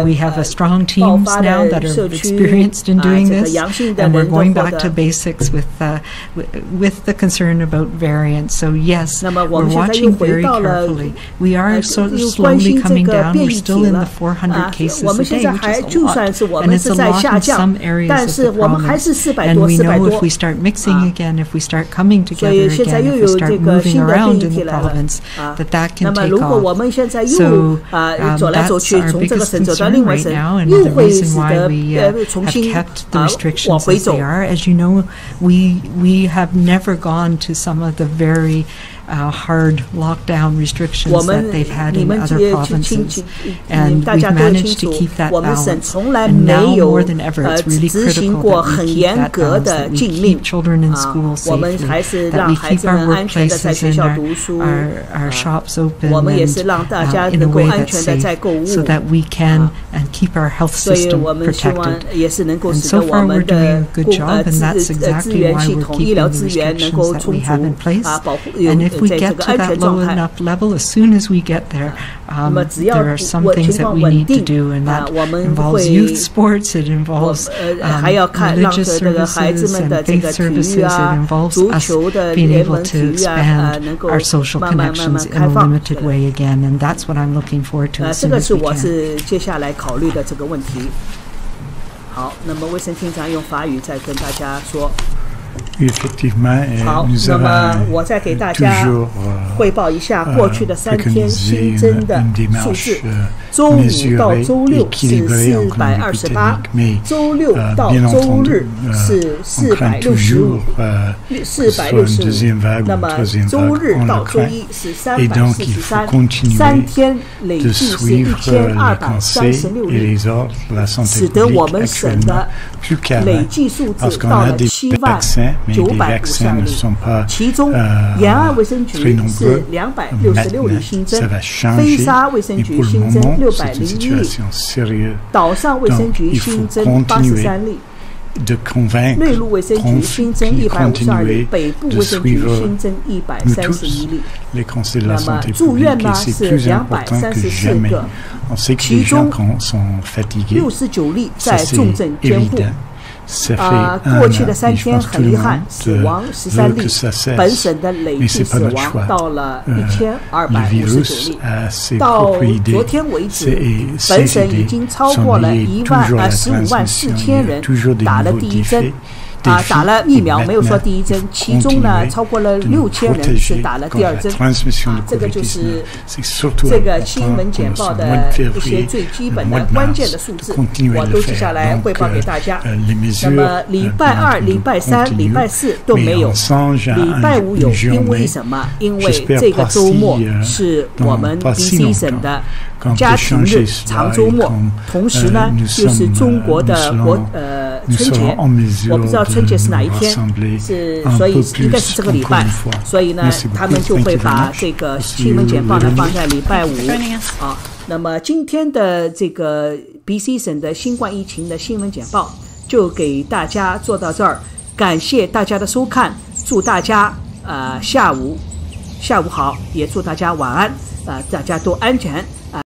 we have strong teams now that are experienced in doing this, and we're going back to basics with the concern about variants. So yes, we're watching very carefully. We are sort of slowly coming down. We're still in the 400 cases a day, which is a lot, and it's a lot in some areas of the province. And we know if we start mixing again, if we start coming together again, if we start moving around in the province, that can take off. So that's our biggest concern right now, and the reason why we have kept the restrictions as they are. As you know, we have never gone to some of the very hard lockdown restrictions that they've had in other provinces, and we've managed to keep that balance. And now more than ever, it's really critical that we keep that balance, that we keep children in school safely, that we keep our workplaces and our shops open and in a way that's safe, so that we can and keep our health system protected. And so far we're doing a good job, and that's exactly why we're keeping the restrictions that we have in place. And if we get to that low enough level, as soon as we get there, there are some things that we need to do, and that involves youth sports, it involves religious services and faith services, it involves us being able to expand our social connections in a limited way again, and that's what I'm looking forward to as soon as we can. 好，那么卫生厅长用法语再跟大家说。好，那么我再给大家汇报一下过去的3天新增的数字。周5到周6是428，周6到周日是465，那么周日到周一是343，3天累计是1236例，使得我们省的累计数字到了79952例，其中延安卫生局是266例新增，飞沙卫生局新增601例，岛上卫生局新增83例，内陆卫生局新增152例，北部卫生局新增131例。那么住院呢是234个，其中69例在重症监护。过去的3天很遗憾，死亡13例，本省的累计死亡到了1259例。到昨天为止，本省已经超过了15万4000人打了第一针。打了疫苗，没有说第一针，其中呢超过了6000人是打了第二针。这个就是这个新闻简报的一些最基本的关键的数字，我都记下来汇报给大家。那么礼拜二、礼拜三、礼拜四都没有，礼拜五有，因为什么？因为这个周末是我们 BC 省的家庭日长周末，同时呢就是中国的春节，我不知道春节是哪一天，所以应该是这个礼拜，所以呢他们就会把这个新闻简报呢放在礼拜五啊。那么今天的这个 BC 省的新冠疫情的新闻简报就给大家做到这儿，感谢大家的收看，祝大家下午好，也祝大家晚安，大家都安全。